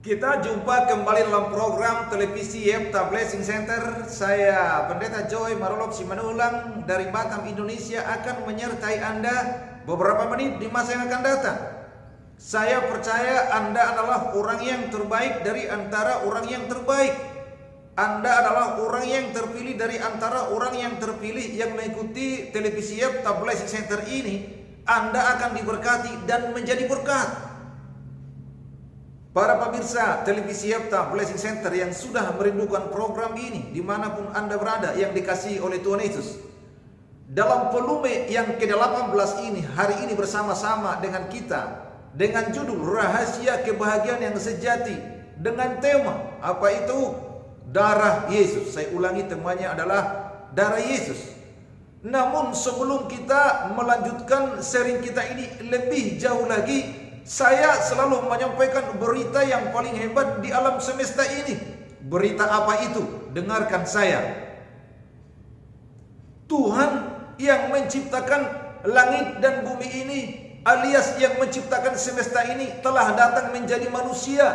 Kita jumpa kembali dalam program televisi Yepta Blessing Center. Saya Pendeta Joy Marolop Simanulang dari Batam, Indonesia akan menyertai Anda beberapa menit di masa yang akan datang. Saya percaya Anda adalah orang yang terbaik dari antara orang yang terbaik. Anda adalah orang yang terpilih dari antara orang yang terpilih yang mengikuti televisi Yepta Blessing Center ini. Anda akan diberkati dan menjadi berkat. Para pemirsa televisi Yepta Blessing Center yang sudah merindukan program ini dimanapun Anda berada yang dikasihi oleh Tuhan Yesus. Dalam volume yang ke-18 ini, hari ini bersama-sama dengan kita dengan judul Rahasia Kebahagiaan yang Sejati dengan tema apa itu? Darah Yesus. Saya ulangi, temanya adalah Darah Yesus. Namun sebelum kita melanjutkan sharing kita ini lebih jauh lagi, saya selalu menyampaikan berita yang paling hebat di alam semesta ini. Berita apa itu? Dengarkan saya. Tuhan yang menciptakan langit dan bumi ini, alias yang menciptakan semesta ini, telah datang menjadi manusia,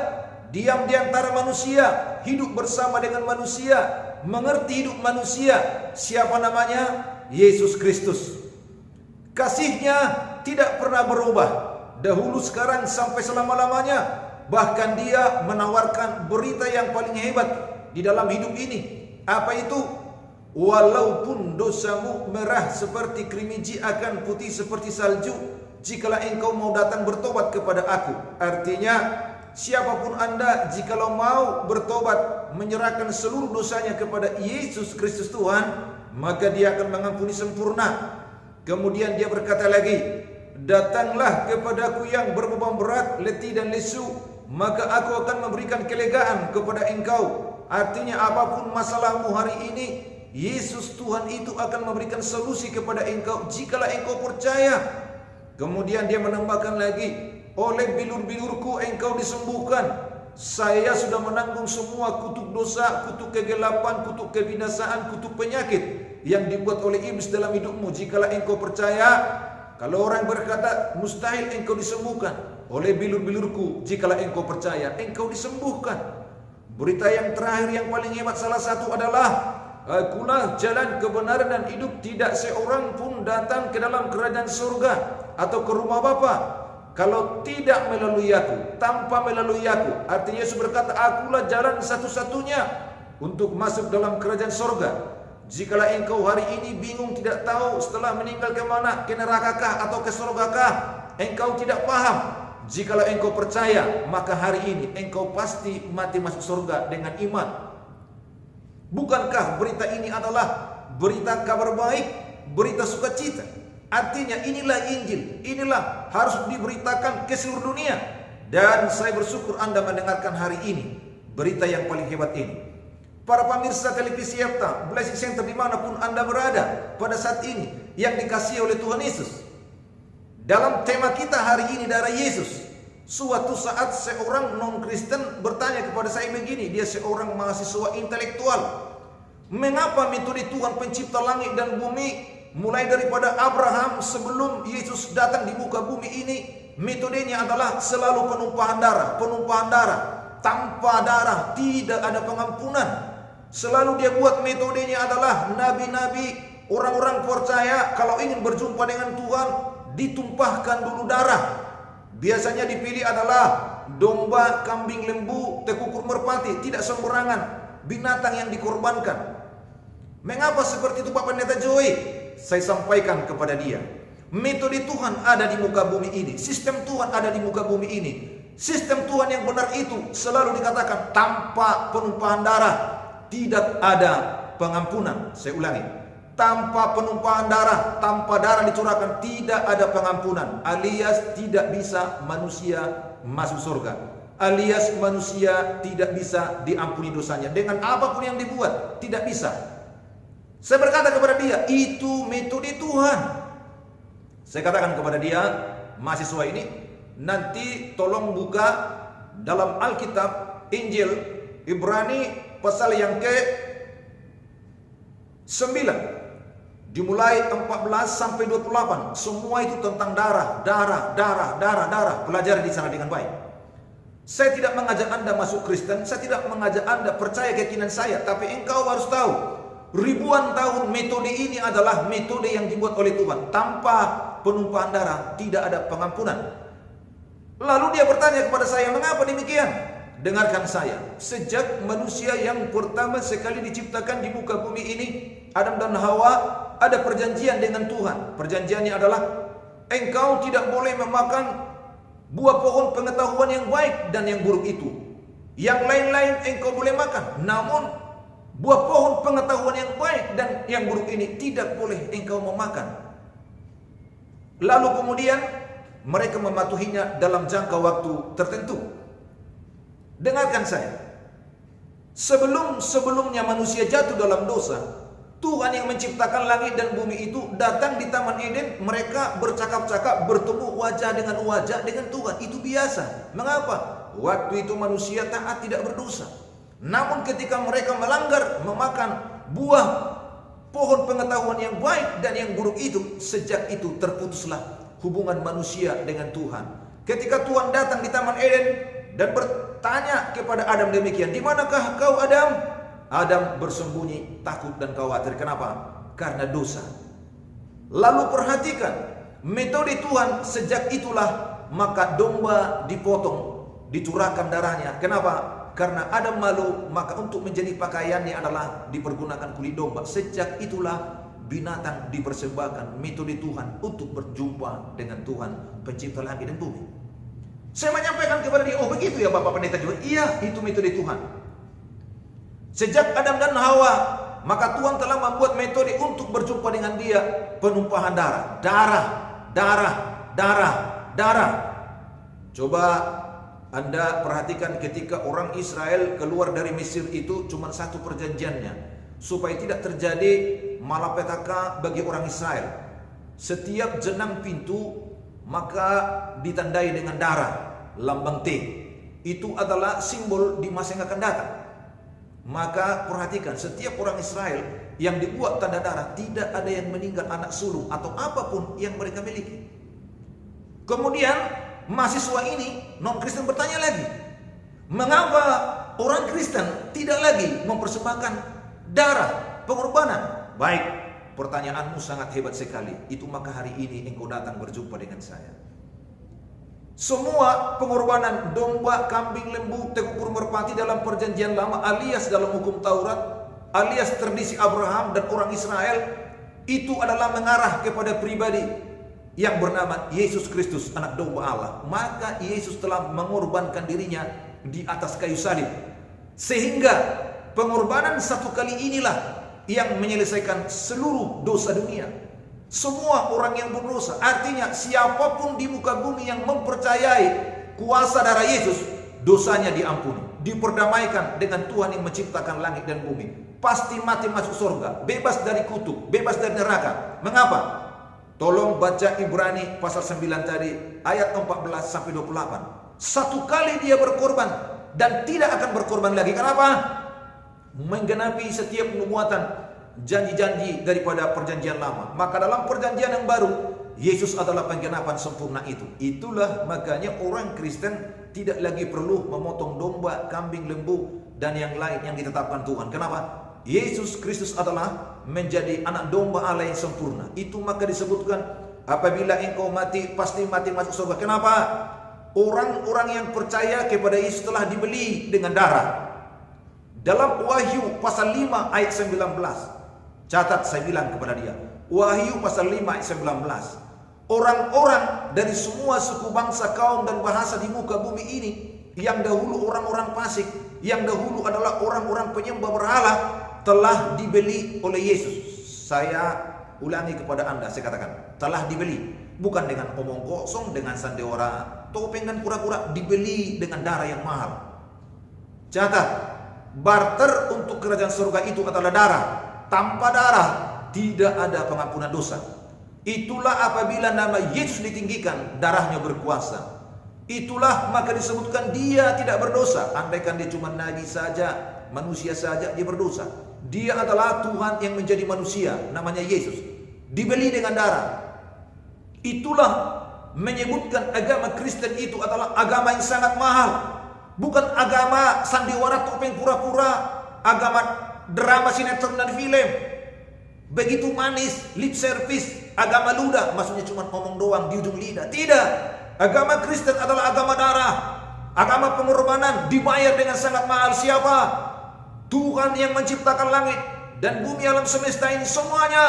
diam di antara manusia, hidup bersama dengan manusia, mengerti hidup manusia. Siapa namanya? Yesus Kristus. Kasihnya tidak pernah berubah, dahulu, sekarang, sampai selama-lamanya. Bahkan dia menawarkan berita yang paling hebat di dalam hidup ini. Apa itu? Walaupun dosamu merah seperti krimiji akan putih seperti salju, jikalau engkau mau datang bertobat kepada aku. Artinya, siapapun Anda, jikalau mau bertobat, menyerahkan seluruh dosanya kepada Yesus Kristus Tuhan, maka dia akan mengampuni sempurna. Kemudian dia berkata lagi, datanglah kepadaku yang berbeban berat, letih dan lesu, maka aku akan memberikan kelegaan kepada engkau. Artinya apapun masalahmu hari ini, Yesus Tuhan itu akan memberikan solusi kepada engkau jikalau engkau percaya. Kemudian dia menambahkan lagi, oleh bilur-bilurku engkau disembuhkan. Saya sudah menanggung semua kutuk dosa, kutuk kegelapan, kutuk kebinasaan, kutuk penyakit yang dibuat oleh iblis dalam hidupmu. Jikalau engkau percaya. Kalau orang berkata mustahil engkau disembuhkan, oleh bilur-bilurku, jikalau engkau percaya, engkau disembuhkan. Berita yang terakhir yang paling hebat salah satu adalah, akulah jalan kebenaran dan hidup, tidak seorang pun datang ke dalam kerajaan surga atau ke rumah Bapa kalau tidak melalui aku, tanpa melalui aku. Artinya Yesus berkata, akulah jalan satu-satunya untuk masuk dalam kerajaan surga. Jikalau engkau hari ini bingung, tidak tahu setelah meninggal ke mana, ke nerakakah atau ke surgakah, engkau tidak paham. Jikalau engkau percaya, maka hari ini engkau pasti mati masuk surga dengan iman. Bukankah berita ini adalah berita kabar baik, berita sukacita? Artinya inilah Injil, inilah harus diberitakan ke seluruh dunia. Dan saya bersyukur Anda mendengarkan hari ini berita yang paling hebat ini. Para pemirsa televisi Yepta Blessing Center dimanapun Anda berada pada saat ini yang dikasihi oleh Tuhan Yesus. Dalam tema kita hari ini, Darah Yesus. Suatu saat seorang non-Kristen bertanya kepada saya begini, dia seorang mahasiswa intelektual. Mengapa metode Tuhan pencipta langit dan bumi, mulai daripada Abraham sebelum Yesus datang di muka bumi ini, metodenya adalah selalu penumpahan darah. Tanpa darah tidak ada pengampunan. Selalu dia buat metodenya adalah nabi-nabi, orang-orang percaya kalau ingin berjumpa dengan Tuhan, ditumpahkan dulu darah. Biasanya dipilih adalah domba, kambing, lembu, tekukur merpati, tidak sembarangan binatang yang dikorbankan. Mengapa seperti itu Pak Pendeta Joy? Saya sampaikan kepada dia, metode Tuhan ada di muka bumi ini, sistem Tuhan ada di muka bumi ini. Sistem Tuhan yang benar itu selalu dikatakan tanpa penumpahan darah tidak ada pengampunan. Saya ulangi, tanpa penumpahan darah, tanpa darah dicurahkan tidak ada pengampunan. Alias tidak bisa manusia masuk surga, alias manusia tidak bisa diampuni dosanya dengan apapun yang dibuat, tidak bisa. Saya berkata kepada dia, itu metode Tuhan. Saya katakan kepada dia, mahasiswa ini, nanti tolong buka dalam Alkitab Injil Ibrani pasal yang ke-9, dimulai 14 sampai 28. Semua itu tentang darah. Pelajari di sana dengan baik. Saya tidak mengajak Anda masuk Kristen, saya tidak mengajak Anda percaya keyakinan saya, tapi engkau harus tahu, ribuan tahun metode ini adalah metode yang dibuat oleh Tuhan. Tanpa penumpahan darah tidak ada pengampunan. Lalu dia bertanya kepada saya, mengapa demikian? Dengarkan saya, sejak manusia yang pertama sekali diciptakan di muka bumi ini, Adam dan Hawa, ada perjanjian dengan Tuhan. Perjanjiannya adalah engkau tidak boleh memakan buah pohon pengetahuan yang baik dan yang buruk itu. Yang lain-lain engkau boleh makan, namun buah pohon pengetahuan yang baik dan yang buruk ini tidak boleh engkau memakan. Lalu kemudian mereka mematuhinya dalam jangka waktu tertentu. Dengarkan saya, sebelumnya manusia jatuh dalam dosa, Tuhan yang menciptakan langit dan bumi itu datang di Taman Eden, mereka bercakap-cakap, bertemu wajah dengan Tuhan. Itu biasa. Mengapa? Waktu itu manusia taat, tidak berdosa. Namun ketika mereka melanggar, memakan buah pohon pengetahuan yang baik dan yang buruk itu, sejak itu terputuslah hubungan manusia dengan Tuhan. Ketika Tuhan datang di Taman Eden dan bertanya kepada Adam demikian, di manakah kau Adam? Adam bersembunyi, takut dan khawatir. Kenapa? Karena dosa. Lalu perhatikan metode Tuhan. Sejak itulah maka domba dipotong, dicurahkan darahnya. Kenapa? Karena Adam malu, maka untuk menjadi pakaiannya adalah dipergunakan kulit domba. Sejak itulah binatang dipersembahkan. Metode Tuhan untuk berjumpa dengan Tuhan pencipta langit dan bumi. Saya menyampaikan kepada dia, oh begitu ya Bapak Pendeta juga. Iya, itu metode Tuhan. Sejak Adam dan Hawa, maka Tuhan telah membuat metode untuk berjumpa dengan dia. Penumpahan darah. Coba Anda perhatikan ketika orang Israel keluar dari Mesir itu cuma satu perjanjiannya, supaya tidak terjadi malapetaka bagi orang Israel. Setiap jenang pintu maka ditandai dengan darah, lambang T. Itu adalah simbol di masa yang akan datang. Maka perhatikan, setiap orang Israel yang dibuat tanda darah, tidak ada yang meninggal anak sulung atau apapun yang mereka miliki. Kemudian mahasiswa ini non-Kristen bertanya lagi, mengapa orang Kristen tidak lagi mempersembahkan darah pengorbanan? Baik, pertanyaanmu sangat hebat sekali. Itu maka hari ini engkau datang berjumpa dengan saya. Semua pengorbanan domba, kambing, lembu, tekuk merpati dalam perjanjian lama alias dalam hukum Taurat, alias tradisi Abraham dan orang Israel, itu adalah mengarah kepada pribadi yang bernama Yesus Kristus, anak domba Allah. Maka Yesus telah mengorbankan dirinya di atas kayu salib, sehingga pengorbanan satu kali inilah yang menyelesaikan seluruh dosa dunia. Semua orang yang berdosa, artinya siapapun di muka bumi yang mempercayai kuasa darah Yesus, dosanya diampuni, diperdamaikan dengan Tuhan yang menciptakan langit dan bumi. Pasti mati masuk surga, bebas dari kutuk, bebas dari neraka. Mengapa? Tolong baca Ibrani pasal 9 tadi, ayat 14 sampai 28. Satu kali dia berkorban dan tidak akan berkorban lagi. Kenapa? Menggenapi setiap nubuatan, janji-janji daripada perjanjian lama. Maka dalam perjanjian yang baru, Yesus adalah penggenapan sempurna itu. Itulah makanya orang Kristen tidak lagi perlu memotong domba, kambing, lembu, dan yang lain yang ditetapkan Tuhan. Kenapa? Yesus Kristus adalah menjadi anak domba Allah yang sempurna. Itu maka disebutkan, apabila engkau mati, pasti mati masuk surga. Kenapa? Orang-orang yang percaya kepada Yesus telah dibeli dengan darah. Dalam Wahyu pasal 5 ayat 19, catat, saya bilang kepada dia, Wahyu pasal 5 ayat 19. Orang-orang dari semua suku, bangsa, kaum dan bahasa di muka bumi ini, yang dahulu orang-orang fasik, yang dahulu adalah orang-orang penyembah berhala, telah dibeli oleh Yesus. Saya ulangi kepada Anda, saya katakan, telah dibeli. Bukan dengan omong kosong, dengan sandiwara, topeng dan pura-pura, dibeli dengan darah yang mahal. Catat, barter untuk kerajaan surga itu adalah darah. Tanpa darah tidak ada pengampunan dosa. Itulah apabila nama Yesus ditinggikan, darahnya berkuasa. Itulah maka disebutkan dia tidak berdosa. Andaikan dia cuma nabi saja, manusia saja, dia berdosa. Dia adalah Tuhan yang menjadi manusia, namanya Yesus, dibeli dengan darah. Itulah menyebutkan agama Kristen itu adalah agama yang sangat mahal. bukan agama sandiwara topeng pura-pura, agama drama sinetron dan film. Begitu manis, lip service, agama ludah, maksudnya cuma ngomong doang di ujung lidah. Tidak. Agama Kristen adalah agama darah, agama pengorbanan, dibayar dengan sangat mahal. Siapa? Tuhan yang menciptakan langit dan bumi alam semesta ini semuanya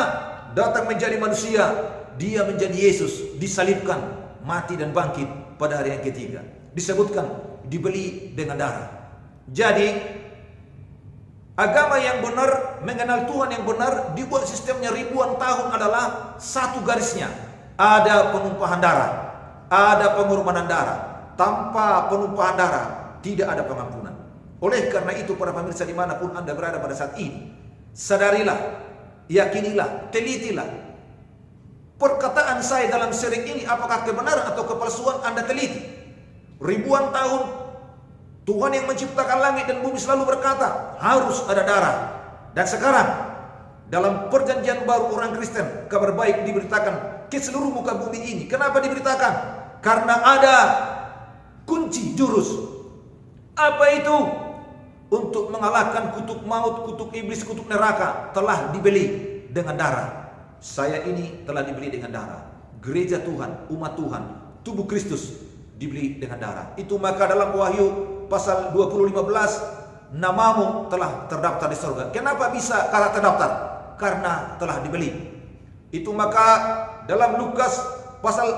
datang menjadi manusia. Dia menjadi Yesus, disalibkan, mati dan bangkit pada hari yang ketiga. Disebutkan dibeli dengan darah. Jadi agama yang benar, mengenal Tuhan yang benar, dibuat sistemnya ribuan tahun adalah satu garisnya. Ada penumpahan darah, ada pengorbanan darah. Tanpa penumpahan darah tidak ada pengampunan. Oleh karena itu para pemirsa dimanapun Anda berada pada saat ini, sadarilah, yakinilah, telitilah. Perkataan saya dalam seri ini apakah kebenaran atau kepalsuan Anda teliti. Ribuan tahun Tuhan yang menciptakan langit dan bumi selalu berkata harus ada darah. Dan sekarang dalam perjanjian baru orang Kristen, kabar baik diberitakan ke seluruh muka bumi ini. Kenapa diberitakan? Karena ada kunci jurus. Apa itu? Untuk mengalahkan kutuk maut, kutuk iblis, kutuk neraka telah dibeli dengan darah. Saya ini telah dibeli dengan darah. Gereja Tuhan, umat Tuhan, tubuh Kristus dibeli dengan darah. Itu maka dalam Wahyu pasal 20:15, namamu telah terdaftar di surga. Kenapa bisa kalah terdaftar? Karena telah dibeli. Itu maka dalam Lukas pasal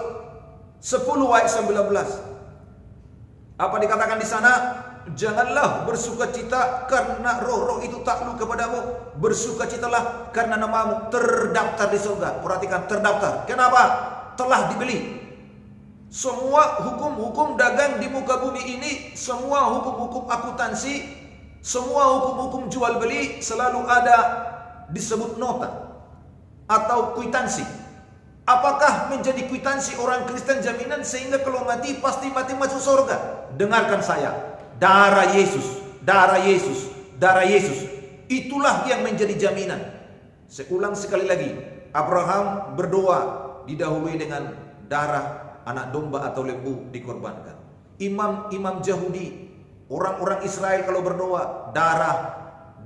10 ayat 19, apa dikatakan di sana? Janganlah bersukacita karena roh-roh itu takluk kepadamu. Bersukacitalah karena namamu terdaftar di surga. Perhatikan, terdaftar. Kenapa? Telah dibeli. Semua hukum-hukum dagang di muka bumi ini, semua hukum-hukum akuntansi, semua hukum-hukum jual beli selalu ada disebut nota atau kwitansi. Apakah menjadi kwitansi orang Kristen jaminan sehingga kalau mati pasti mati masuk surga? Dengarkan saya. Darah Yesus, darah Yesus, darah Yesus. Itulah yang menjadi jaminan. Saya ulang sekali lagi. Abraham berdoa didahului dengan darah anak domba atau lembu dikorbankan. Imam-imam Yahudi, orang-orang Israel kalau berdoa darah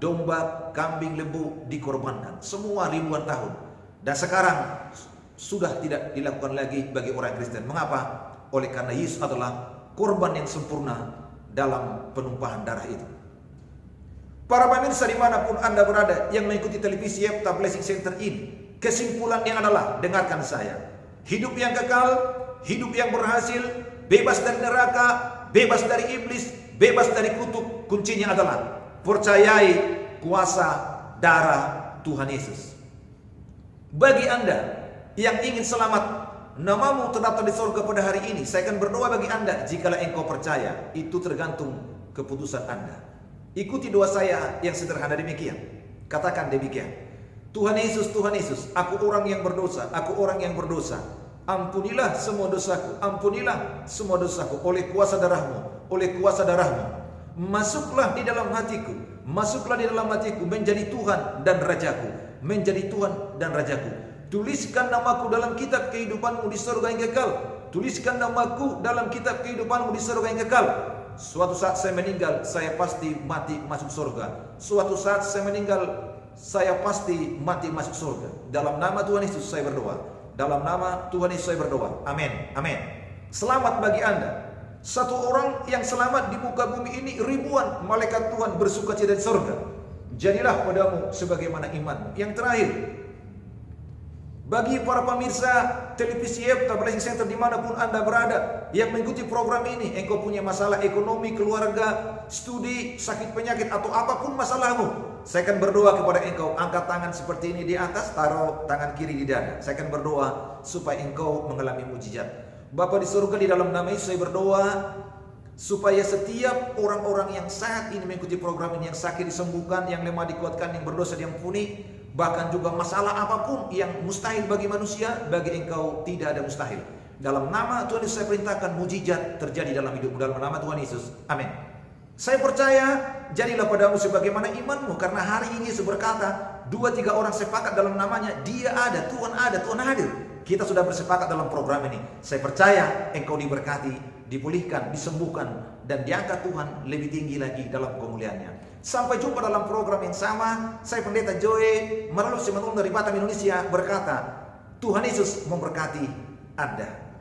domba, kambing, lembu dikorbankan. Semua ribuan tahun. Dan sekarang sudah tidak dilakukan lagi bagi orang Kristen. Mengapa? Oleh karena Yesus adalah korban yang sempurna dalam penumpahan darah itu. Para pemirsa dimanapun Anda berada yang mengikuti televisi Yepta Blessing Center ini, kesimpulannya adalah, dengarkan saya. Hidup yang kekal, hidup yang berhasil, bebas dari neraka, bebas dari iblis, bebas dari kutuk. Kuncinya adalah percayai kuasa darah Tuhan Yesus. Bagi Anda yang ingin selamat, namamu terdaftar di surga pada hari ini, saya akan berdoa bagi Anda. Jikalau engkau percaya, itu tergantung keputusan Anda. Ikuti doa saya yang sederhana demikian. Katakan demikian. Tuhan Yesus, Tuhan Yesus, aku orang yang berdosa, aku orang yang berdosa. Ampunilah semua dosaku, ampunilah semua dosaku oleh kuasa darahmu, oleh kuasa darahmu. Masuklah di dalam hatiku, masuklah di dalam hatiku, menjadi Tuhan dan Rajaku, menjadi Tuhan dan Rajaku. Tuliskan namaku dalam kitab kehidupanmu di surga yang kekal. Tuliskan namaku dalam kitab kehidupanmu di surga yang kekal. Suatu saat saya meninggal, saya pasti mati masuk surga. Suatu saat saya meninggal, saya pasti mati masuk surga. Dalam nama Tuhan Yesus saya berdoa. Dalam nama Tuhan Yesus saya berdoa. Amin. Amin. Selamat bagi Anda. Satu orang yang selamat di muka bumi ini, ribuan malaikat Tuhan bersukacita di surga. Jadilah padamu sebagaimana imanmu. Yang terakhir, bagi para pemirsa televisi Yepta Blessing Center dimanapun Anda berada yang mengikuti program ini, engkau punya masalah ekonomi, keluarga, studi, sakit penyakit atau apapun masalahmu, saya akan berdoa kepada engkau. Angkat tangan seperti ini di atas, taruh tangan kiri di dada. Saya akan berdoa supaya engkau mengalami mujizat. Bapa di surga, di dalam nama Yesus saya berdoa supaya setiap orang-orang yang saat ini mengikuti program ini, yang sakit disembuhkan, yang lemah dikuatkan, yang berdosa diampuni. Bahkan juga masalah apapun yang mustahil bagi manusia, bagi engkau tidak ada mustahil. Dalam nama Tuhan Yesus saya perintahkan mujizat terjadi dalam hidupmu dalam nama Tuhan Yesus. Amin. Saya percaya jadilah padamu sebagaimana imanmu, karena hari ini Yesus berkata 2-3 orang sepakat dalam namanya, Dia ada, Tuhan hadir. Kita sudah bersepakat dalam program ini. Saya percaya engkau diberkati, dipulihkan, disembuhkan, dan diangkat Tuhan lebih tinggi lagi dalam kemuliaannya. Sampai jumpa dalam program yang sama. Saya Pendeta Joe melalui Semanung dari Batam, Indonesia berkata, Tuhan Yesus memberkati Anda.